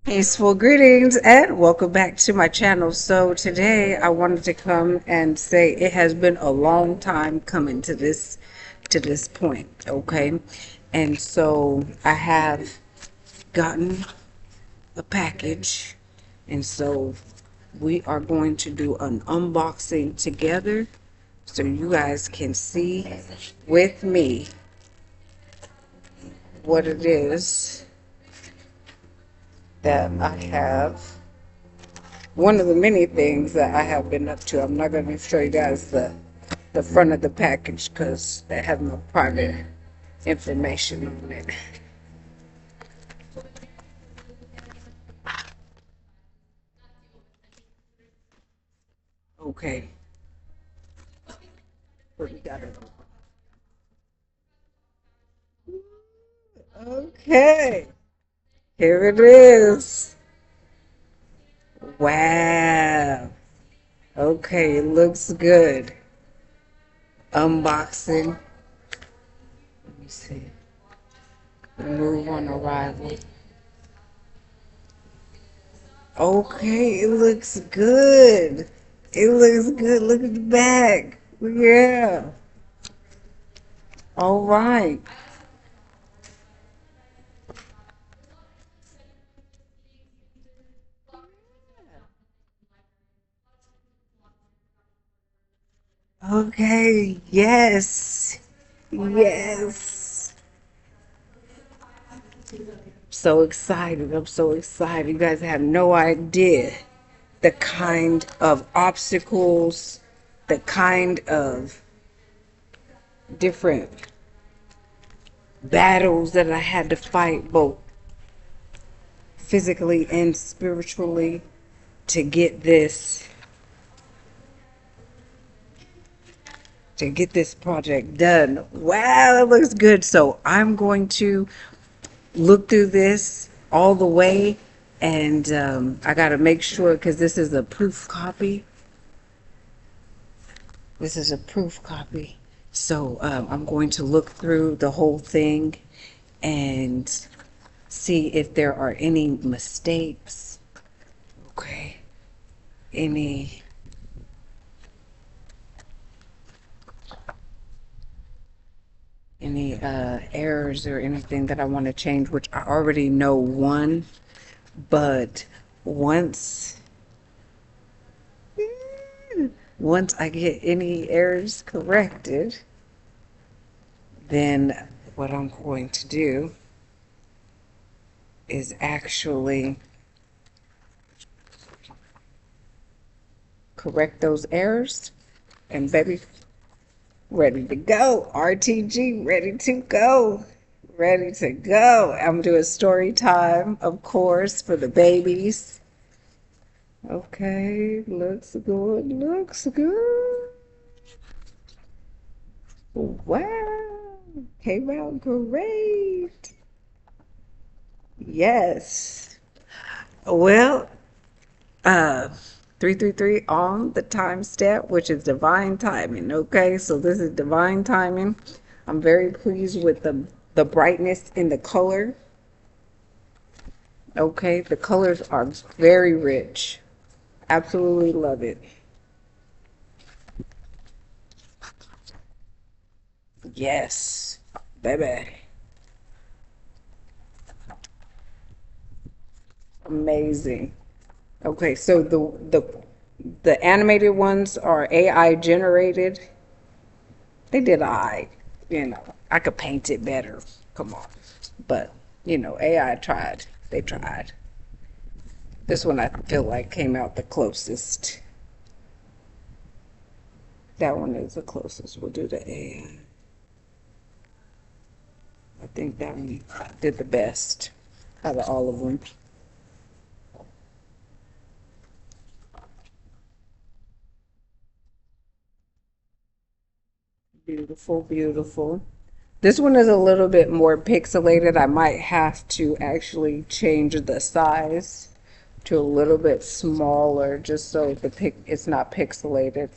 Peaceful greetings and welcome back to my channel. So today I wanted to come and say it has been a long time coming to this point, okay? And so I have gotten a package, and so we are going to do an unboxing together so you guys can see with me what it is that I have. One of the many things that I have been up to. I'm not going to show you guys the front of the package because they have no private information on it. Okay, what we got it. Okay, here it is. Wow. Okay, it looks good. Unboxing. Let me see. Remove on arrival. Okay, it looks good. It looks good. Look at the back. Yeah. All right. Okay. Yes. Yes. So excited. I'm so excited. You guys have no idea the kind of obstacles, the kind of different battles that I had to fight, both physically and spiritually, to get this project done. Wow, it looks good. So I'm going to look through this all the way, and I got to make sure because this is a proof copy. This is a proof copy. So I'm going to look through the whole thing and see if there are any mistakes. Okay. Any errors or anything that I want to change, which I already know one, but once I get any errors corrected, then what I'm going to do is actually correct those errors, and baby, ready to go. RTG, ready to go. Ready to go. I'm doing story time, of course, for the babies. Okay, looks good, looks good. Wow, came out great. Yes. Well, uh, 333 on the time step, which is divine timing. Okay, so this is divine timing. I'm very pleased with the brightness in the color. Okay, the colors are very rich. Absolutely love it. Yes, baby. Amazing. Okay, so the animated ones are AI generated. They did I could paint it better. Come on. But, AI tried. They tried. This one I feel like came out the closest. That one is the closest. We'll do the AI. I think that one did the best out of all of them. Beautiful, beautiful. This one is a little bit more pixelated. I might have to actually change the size to a little bit smaller just so it's not pixelated.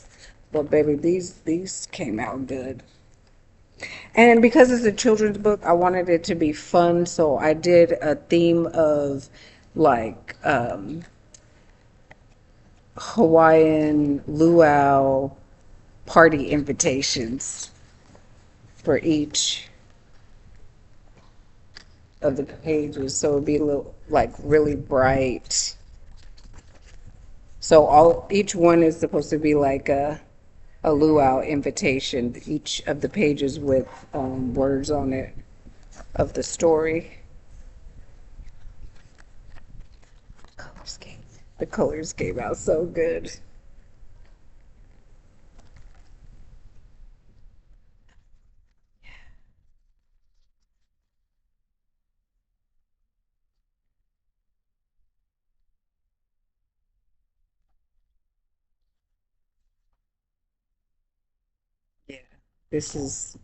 But baby, these came out good. And because it's a children's book, I wanted it to be fun, so I did a theme of like Hawaiian luau party invitations for each of the pages, so it'd be a little like really bright. So each one is supposed to be like a luau invitation, each of the pages with words on it of the story. The colors came out so good. Yeah, this is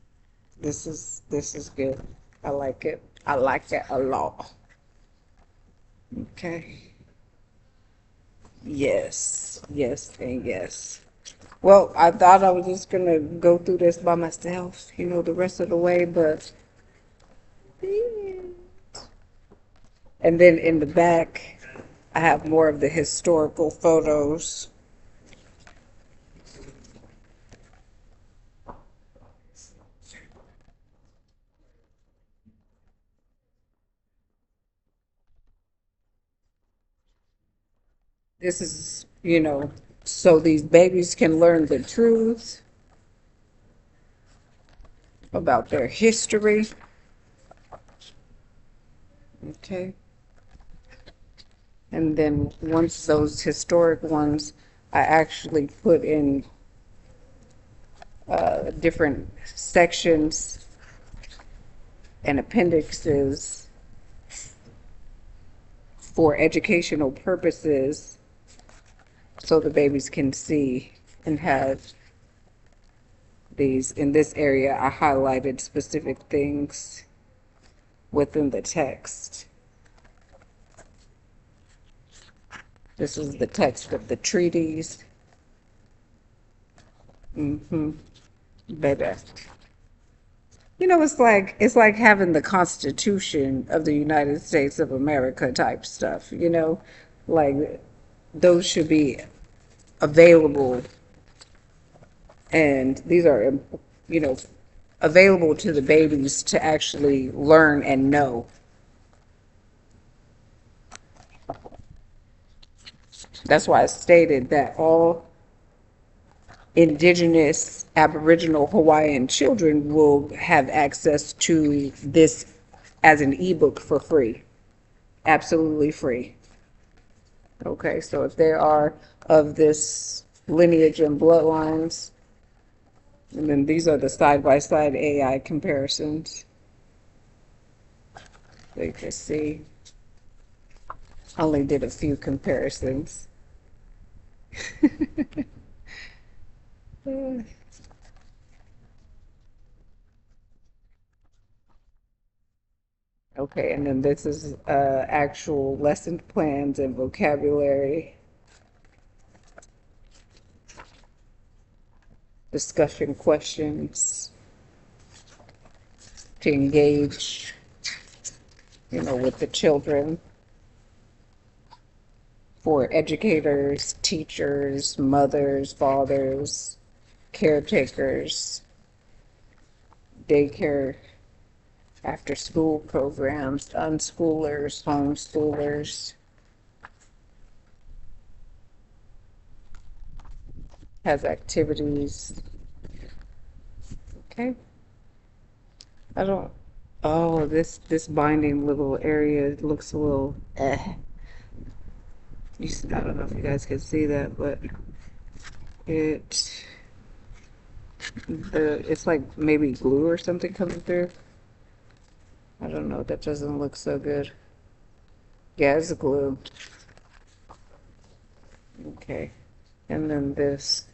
this is good. I like it. I like it a lot. Okay. Yes, yes, and yes. Well, I thought I was just gonna go through this by myself, the rest of the way, but and then in the back, I have more of the historical photos. This is, so these babies can learn the truth about their history. Okay. And then once those historic ones, I actually put in different sections and appendixes for educational purposes so the babies can see and have these. In this area, I highlighted specific things within the text. This is the text of the treaties. Better. It's like having the Constitution of the United States of America type stuff, like those should be available, and these are, you know, available to the babies to actually learn and know. That's why I stated that all indigenous Aboriginal Hawaiian children will have access to this as an ebook for free, absolutely free. Okay, so if they are of this lineage and bloodlines, and then these are the side-by-side AI comparisons. So you can see, I only did a few comparisons. Okay, and then this is actual lesson plans and vocabulary, discussion questions to engage, with the children, for educators, teachers, mothers, fathers, caretakers, daycare, after school programs, unschoolers, homeschoolers. Has activities. Okay. I don't, oh, this binding little area looks a little I don't know if you guys can see that, but it's like maybe glue or something coming through. I don't know, that doesn't look so good. Yeah, it's glue. Okay. And then this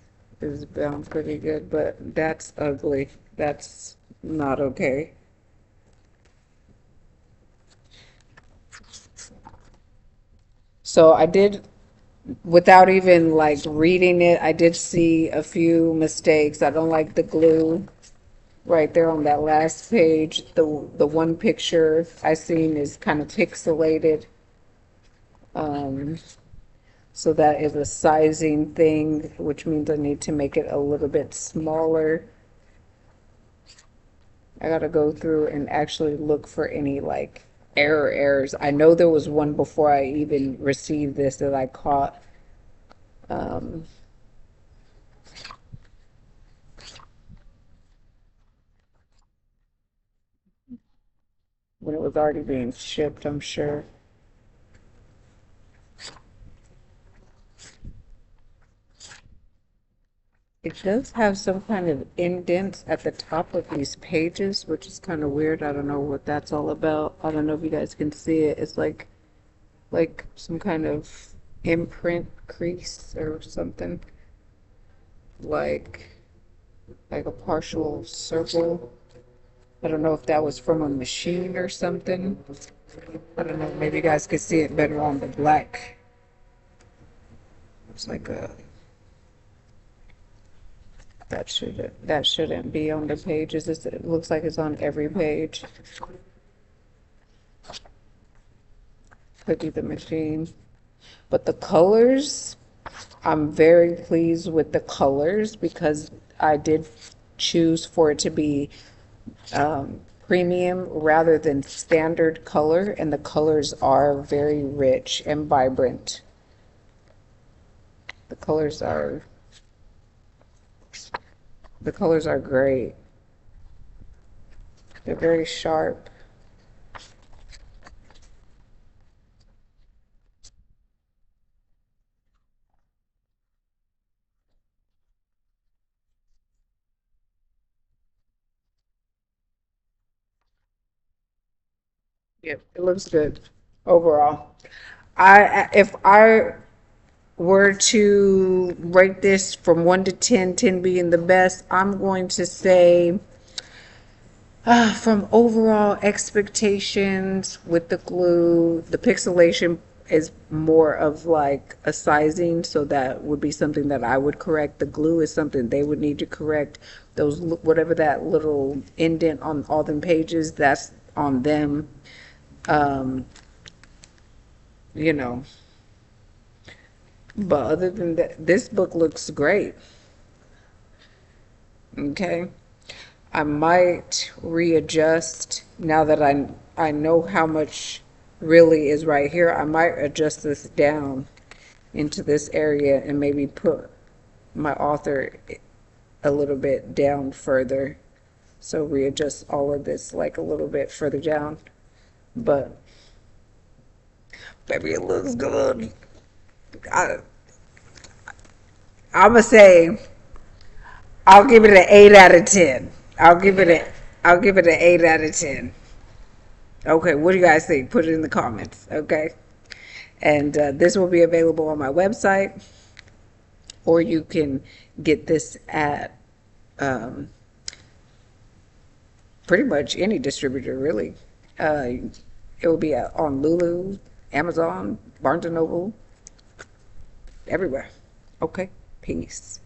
is bound pretty good, but that's ugly. That's not okay. So I did, without even like reading it, I did see a few mistakes. I don't like the glue right there on that last page. The one picture I seen is kind of pixelated. Um, so that is a sizing thing, which means I need to make it a little bit smaller. I gotta go through and actually look for any like errors. I know there was one before I even received this that I caught. Um, when it was already being shipped, I'm sure. It does have some kind of indents at the top of these pages, which is kind of weird. I don't know what that's all about. I don't know if you guys can see it. It's like some kind of imprint crease or something. Like like a partial circle. I don't know if that was from a machine or something. I don't know. Maybe you guys could see it better on the black. It's like a that shouldn't be on the pages. It looks like it's on every page. Could be the machine. But the colors, I'm very pleased with the colors because I did choose for it to be premium rather than standard color, and the colors are very rich and vibrant. The colors are the colors are great. They're very sharp. Yep, it looks good overall. I if I were to rate this from 1 to 10, 10 being the best, I'm going to say from overall expectations with the glue, the pixelation is more of like a sizing, so that would be something that I would correct. The glue is something they would need to correct. Those, whatever that little indent on all them pages, that's on them. Um, you know, but other than that, this book looks great. Okay. I might readjust now that I know how much really is right here. I might adjust this down into this area and maybe put my author a little bit down further. So readjust all of this like a little bit further down. But baby, it looks good. I, I'm gonna say I'll give it an 8 out of 10. I'll give it an 8 out of 10. Okay, what do you guys think? Put it in the comments, okay? And this will be available on my website, or you can get this at um, pretty much any distributor, really. It will be on Lulu, Amazon, Barnes& and Noble, everywhere. Okay, peace.